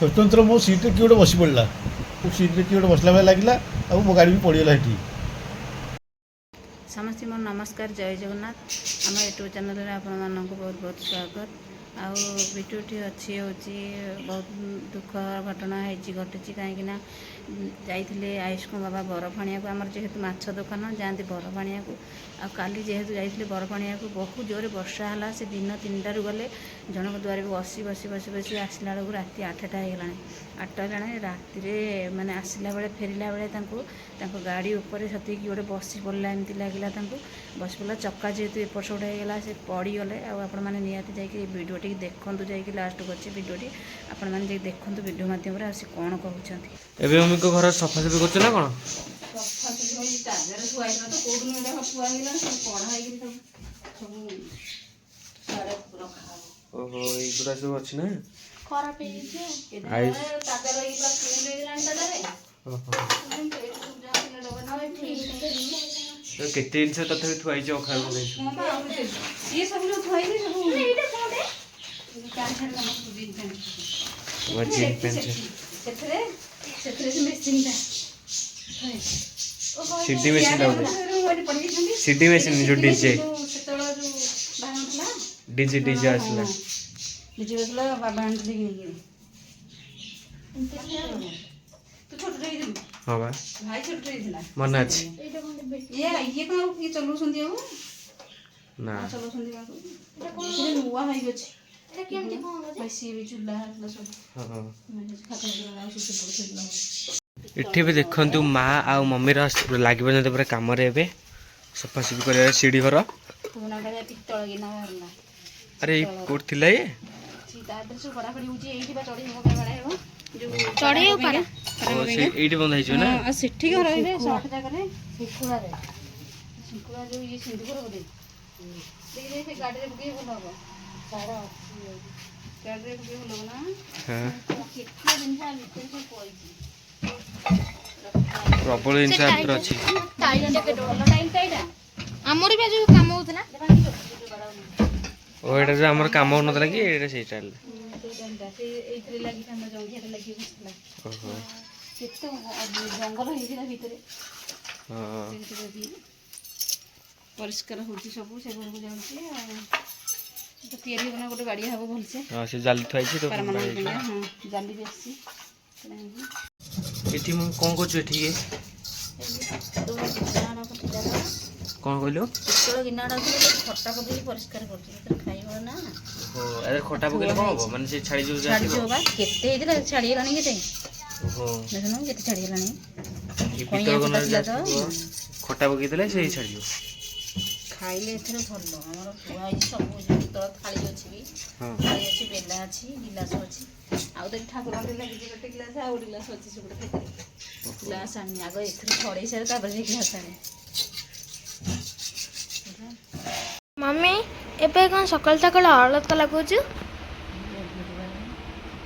स्वतंत्र मो सीट किए गोटे बस पड़ा सीट किए गोटे बसला भाई लगे और मो गाड़ी भी पड़गला ये समस्त मोर नमस्कार जय जगन्नाथ आम यूट्यूब चैनल में आपण मानक बहुत बहुत स्वागत आउ भिडियोटी अच्छी होची बहुत दुख घटना घटी कहीं जाइए आयुष को बाबा बरफाणिया को आमर जेहेतु माछ दुकान जाती बरफाणिया को आली जेहेतु जाइए बरफाणिया को बहुत जोर वर्षा है से दिन 3टारू गले जनक द्वार बसी बसी बसी बसी आसला बेलू राति 8टा होगा 8टा है राति माने आसला बेले फेरला बेले गाड़ी उपर से गोटे बसी पड़ा एमती लगे बस पड़ा चक्का जेहेतु एपट सेपट होगा से पड़गले आपने निहाती जाकि भिडियोटी देखूँ जाकि लास्ट को अच्छे भिडियोटी आपण मैंने देखूँ भिडियो मध्यम से कौन कहते एबे मम्मी को घर सफासफी करछ ना कोन सफासफी चार्जर थुआइला तो कोडनु एटा थुआइला सब पढ़ाई के सब सारे रखा ओहो ई गुरा सब अछि ना खराब हे जे आइस चार्जर ई पूरा फुल हे गेलान चार्जर तो केते दिन से तथि थुआई छ खाइ बोलै ये सब जो थुआइले सब एटा कोडे चार्जर का मत दिन पेन वजिन पेन सेथरे सेथरे से मेसिन ता सीडी मशीन लाउ सीडी मशीन जो डीजे सेतला जो बाहनला डीजे डीजे आसला डीजे बसला बाबान लेके तू छोट रही दिल हां बा भाई छोट रही दिला मन अछि ये कौन ये चलू सुंदी हो ना चलू सुंदी का ये नुवा है गछ এটা কেমতে কোন হবে বসি বি চুল্লা হলো সব हां মানে খাতা লাগা সব সব एठी भी देखंतु माँ आ मम्मी लगे पड़ते पूरा कम सफासफी कर सीढ़ी घर पितल गिना बाहरला अरे कोट थिला ये सीता सब बड़ा बड़ी होची एठी बा चढ़ी हो बड़ा हेबो जो चढ़ी ऊपर ओ से एठी बंद है ना हां सेठी घर रे शॉर्ट जगह रे सिकुड़ा जो ये सिंदूर बोले देखिए से गाड़ी रे बुके बोल हो सारा गाड़ी रे बुके बोल ना हां कितना दिन से भीतर से पड़ी प्रबल जिनस आत्र अछि टाइम जैकेट वाला टाइम टाइडा हमर भी जो काम होतना ओ एटा जो हमर काम हो नतला कि एटा सेटा से एथरे लागि हम जंगिया लागि बसला ओहो केते जंगल हेजिला भीतर हां परिष्कार होची सब से घर को जाउची तो तियारी बना गोटे गाड़ी हबो भल से हां से जाली थई छी तो परमानेंट हां जाली बेसी एठी म कोन को एठी के तो गिनाडा को तिला कोन कहलो पितल गिनाडा को खट्टा को भी परिष्कार करची तो खाइबो ना ओ अरे खोटा पकेले कोन हो माने से छाड़ी जो छाड़ी जो बा केते हेदिला छाड़ी लानी केते ओहो देखनो केते छाड़ी लानी ई पितल गन खोटा पके देले से छाड़ी जो खाइले एथरे भलो हमर पुआई सब पितल थाली अछि भी हां थाली अछि बेला अछि गिलास अछि आउ तो ठाकुर के लागि गोटे गिलास आ गिलास अछि सुबड फेतरे गिलास आनी आगो एथरे छड़े से ता बजे गिलास आनी मम्मी एबे कोन सकाल सकाल अलत लागुछु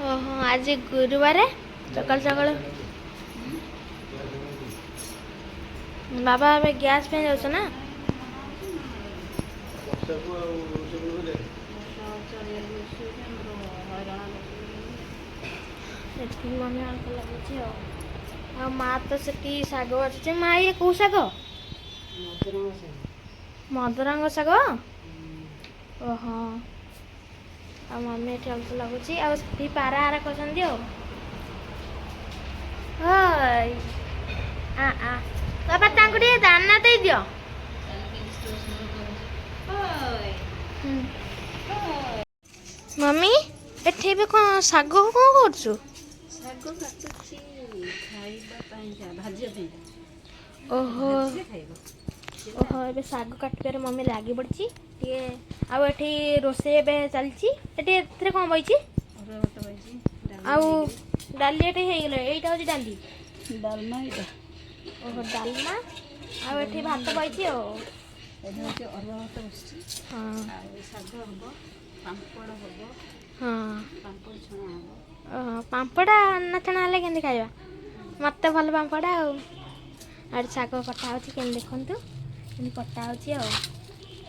ओहो आज गुरुवार सकाल सकाल बाबा अबे गैस पे जाउछ ना सेठी मम्मी अलत लागुछि आ माँ तो सेठी साग बाछुचे माँ ये को साग मधुरंग साग ओहो आ मम्मी एठी अलत लागुछि आ सेठी पारा आरा करछन दियो ओय आ बाबा तांको दे दाना दे दियो मम्मी एठी भी कोन साग को करछु साग काटुची खाइबा पाइजा भाजिया पे ओहो खाइबा ओहो एबे साग काटबार मम्मी लागी पड़ची टे आ एठी रोसे एबे चलची एठी एथरे कोन बइची और बट बइजी आ डाली एठी हे गेले एटा होची डाली डालमा इटा ओहो डालमा आ एठी भात बइची ओ एटा होची अरवा भात बसची हां आ साग हबो पांपड़ हबो हां पांपड़ छणा हबो ओहो पांपड़ा ना छणा ले केंदी खाइबा मते भल पांपड़ा आ आर साग कटा होची केन देखंतु केन कटा होची आ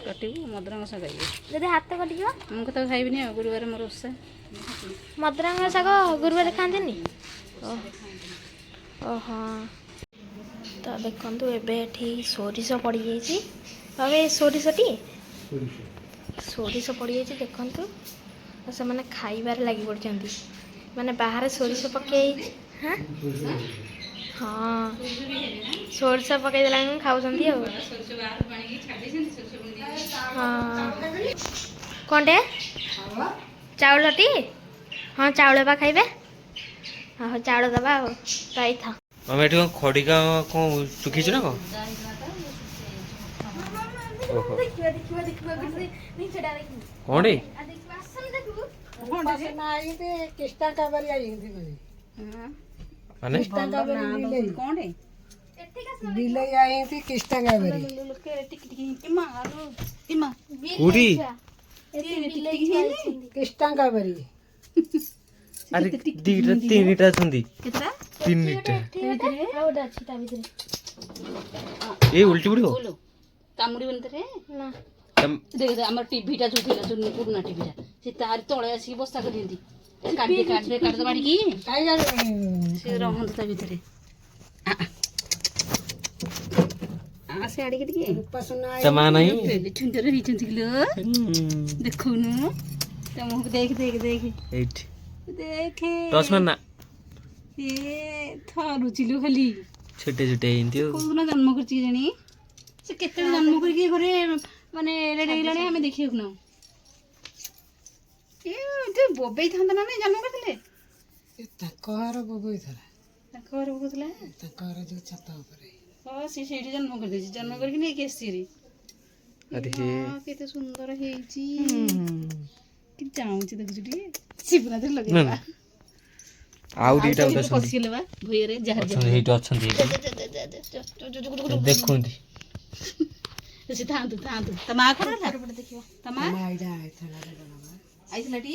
कटिबू मधुरंग साग जदि हाथ कटि गयो हम तो खाइबिनी गुरुवार मोर ओसा ମଦରଙ୍ଗା ଶାଗ ଗୁରୁବାରେ ଖାଆନ୍ତିନି? ଓହୋ। ତ ଦେଖନ୍ତୁ ଏବେ ଏଠି ସୋରିଷ ପଡ଼ିଯାଇଛି। ଏବେ ସୋରିଷଟି ପଡ଼ିଯାଇଛି ଦେଖନ୍ତୁ। ଆଉ ସେମାନେ ଖାଇବାରେ ଲାଗି ପଡ଼ିଛନ୍ତି। ମାନେ ବାହାରେ ସୋରିଷ ପକେଇ ହଁ ସୋରିଷ ପକେଇ ଦେଲାଣି ଖାଉଛନ୍ତି ଆଉ। ହଁ କ'ଣଟେ ଚାଉଳଟି? ହଁ ଚାଉଳ ବା ଖାଇବେ। ହଁ ଚାଉଳ ଦେବା ଆଉ ରହିଥା। ମାମା ଏଠି କ'ଣ ଖଡ଼ିକା କ'ଣ ଶୁଖିଛୁ ନା କ'ଣ? ଓହୋ କ'ଣଟେ? ମାନେ କୋଉଠି? ଆରେ ଦିଟା ତିନିଟା ଅଛନ୍ତି। ତିନିଟା ଏଇ ଉଲ୍ଟି ପଡ଼ିବ। କାମୁଡ଼ିବନି ତରେ ନା ଦେଖ ଆମର ଟିଭିଟା ଯୋଉ ଥିଲା ଯୋଉ ପୁରୁଣା ଟିଭିଟା ସେ ତାରି ତଳେ ଆସିକି ବସା କରିଦିଅନ୍ତି। କାଟିଦେ ମାଡ଼ିକି ସେ ରହନ୍ତି ତା ଭିତରେ। ଆସେ ଆଡ଼ିକି ଟିକେ ତା ମା ନାହିଁ। ଛୁଞ୍ଚରେ ହେଇଛନ୍ତି କିଲୋ ଦେଖୁନୁ ତା ମୁହଁକୁ ଦେଖେ ଏଇଠି ଦେଖେ ରଶ୍ମା ନା ଏ ଥରୁଚିଲୁ ଖାଲି ଛୋଟେ ଛୋଟେ ହେଇନ୍ତି ଆଉ। କୋଉଦିନ ଜନ୍ମ କରିଛି କେଜାଣି ସେ କେତେବେଳେ ଜନ୍ମ କରିକି ଘରେ ମାନେ ରେଡି ହେଇଗଲାଣି ଆମେ ଦେଖିବାକୁ ନାଉ। ଏ ବୋବେଇ ଥାନ୍ତା ନା ନାଇଁ ଜନ୍ମ କରିଥିଲେ ତାଙ୍କ ଘର ବୋବଇଥିଲା। ତାଙ୍କ ଘରେ ବୋବୁଥିଲା ତାଙ୍କ ଘର ଯୋଉ ଛାତ ଉପରେ। ହଁ ସେ ସେଇଠି ଜନ୍ମ କରିଦେଇଛି। ଜନ୍ମ କରିକି ନେଇକି ଆସିଛି। ଆରେ କେତେ ସୁନ୍ଦର ହେଇଛି। କି ଚାହୁଁଛି ଦେଖୁଛୁ ଟିକେ ଶିବନାଥରେ ଲଗେଇବା। ଆଉ ଦିଟା ଗୋଟେ ଅଛନ୍ତି। ପଶିଗଲେ ବା ଭୟରେ ଯାହା ହେଇଠି ଅଛନ୍ତି ଦେଖୁନ୍ତି। ସେ ଥାନ୍ତୁ ତା ମା କଣ ହେଲା ଦେଖିବା। ତା ମା ଆଇଥିଲା ଟି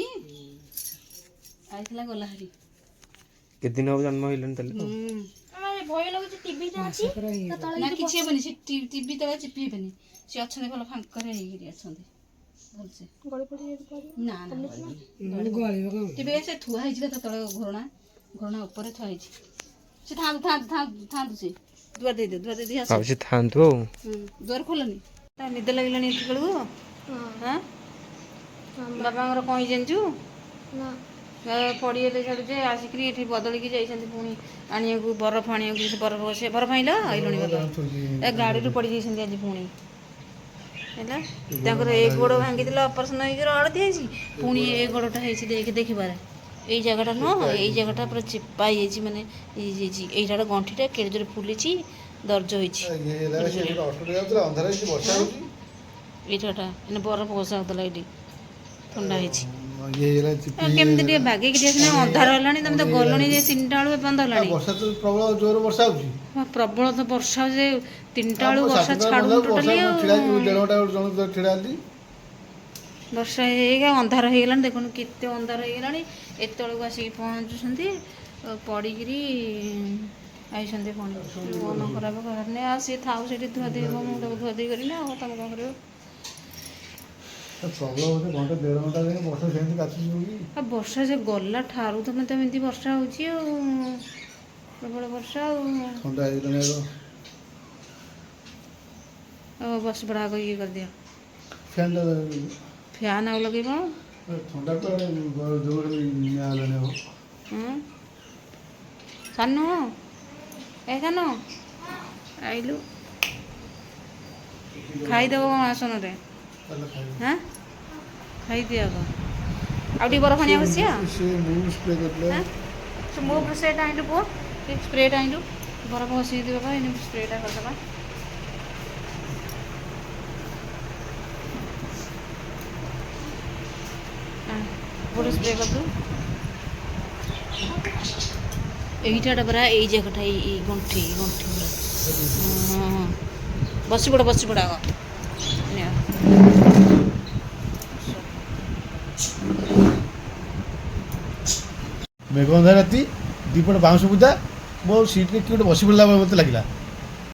ଆଇଥିଲା ଗଲା ହାରି। କେତେ ଦିନ ହବ ଜନ୍ମ ହେଇଲେଣି ତାହେଲେ? ଭୟ ଲାଗୁଛି ଟିଭିଟା ଅଛି ନା କିଛି ହେବନି। ସେ ଟିଭି ତଳେ ଚିପି ହେବେନି। ସେ ଅଛନ୍ତି ଭଲ ଫାଙ୍କରେ ହେଇକିରି ଅଛନ୍ତି ଭଲସେ। ନା ଟିଭି ସେ ଥୁଆ ହେଇଛି ତା ତଳେ ଘୋରଣା ଉପରେ ଥୁଆ ହେଇଛି। ସେ ଥାନ୍ତୁ ସେ ଦୁଆର ଦେଇଦିଅ ଆସ। ସେ ଥାନ୍ତୁ ଆଉ। ଦୁଆର ଖୋଲନି। ତା ନିଦ ଲାଗିଲାଣି ଏଠି ବେଳକୁ। ହଁ ବାବାଙ୍କର କ'ଣ ହେଇ ଜାଣିଛୁ? ପଡ଼ିଗଲେ ଛାଡ଼ୁ ଯେ ଆସିକିରି ଏଠି ବଦଳିକି ଯାଇଛନ୍ତି ପୁଣି ଆଣିବାକୁ ବରଫ ଆଣିବାକୁ। ସେ ବରଫ ଆଣିଲ ଆଇଲଣି ବାବା। ଏ ଗାଡ଼ିରୁ ପଡ଼ି ଯାଇଛନ୍ତି ଆଜି ପୁଣି ହେଲା। ତାଙ୍କର ଏ ଗୋଡ଼ ଭାଙ୍ଗିଥିଲା ଅପରେସନ୍ ହେଇକି ରଡ଼ ଦିଆଯାଇଛି। ପୁଣି ଏ ଗୋଡ଼ଟା ହେଇଛି ଦେଖିପାରେ। ଏଇ ଜାଗାଟା ନୁହଁ ଏଇ ଜାଗାଟା ପୁରା ଚିପା ହେଇଯାଇଛି ମାନେ ହେଇଯାଇଛି। ଏଇଟା ଗଣ୍ଠିଟା କେଡ଼େ ଜୋରେ ଫୁଲିଛି ଦର୍ଜ ହେଇଛି। ଏଇଟା ଏନେ ବରଫ ବସା ହେଉଥିଲା ଏଇଠି ଥଣ୍ଡା ହେଇଛି। କେମିତି ଟିକେ ବାଗେଇକି ଟିକେ ସିନା ଅନ୍ଧାର ହେଲାଣି। ତମେ ତ ଗଲଣି ଯେ 3ଟା ବେଳୁ ବନ୍ଦ ହେଲାଣି। ପ୍ରବଳ ତ ବର୍ଷା ଯେ 3ଟା ବେଳୁ ବର୍ଷା ଛାଡୁନି ଟୋଟାଲି ଆଉ। ବର୍ଷା ହେଇକା ଅନ୍ଧାର ହେଇଗଲାଣି। ଦେଖୁନୁ କେତେ ଅନ୍ଧାର ହେଇଗଲାଣି। ଏତେବେଳକୁ ଆସିକି ପହଞ୍ଚୁଛନ୍ତି ପଡ଼ିକିରି ଆଇଛନ୍ତି ପୁଣି। ମନ ଖରାପ କରନି ଆଉ। ସିଏ ଥାଉ ସେଠି ଧୁଆ ଦେଇ ହେବ। ମୁଁ ତାକୁ ଧୁଆ ଦେଇ କରିନି ଆଉ ତମେ କ'ଣ କରିବ? ବର୍ଷା ସେ ଗଲା ଠାରୁ ତମେ ତ ଏମିତି ବର୍ଷା ହେଉଛି ଆଉ। ପ୍ରବଳ ବର୍ଷା ଆଉ। ବସି ପଡ଼ା ଆଗ ଇଏ କରିଦିଅ। ଫ୍ୟାନ୍ ଆଉ ଲଗେଇବ। ସାନୁ ସାନୁ ଆଇଲୁ ଖାଇଦେବ ଆସନରେ। ହଁ ଖାଇଦିଅ ଆଗ। ଆଉ ଟିକେ ବରଫ ଆଣିବାକୁ ବସିବା। ମୋ ସ୍ପ୍ରେଟା ଆଣିଲୁ ପୁଅ। ସ୍ପ୍ରେଟା ଆଣିଲୁ ବରଫ ବସିକି ଦେବା ପାଇଁ ସ୍ପ୍ରେଟା କରିଦେବା। ଗୋଟେ ସ୍ପ୍ରେ କରିଦେବୁ। ଏଇଟା ପରା ଏଇ ଜାଗାଟା ଏଇ ଗଣ୍ଠି ପୁରା। ହଁ ବସି ପଡ଼ ଆଗ। ମେଘ ଅନ୍ଧାର ରାତି ଦିପଟ ବାଉଁଶ ବୁଦା। ମୋ ସିଟ୍ରେ କିଏ ଗୋଟେ ବସି ପଡ଼ିଲା ମୋତେ ଲାଗିଲା।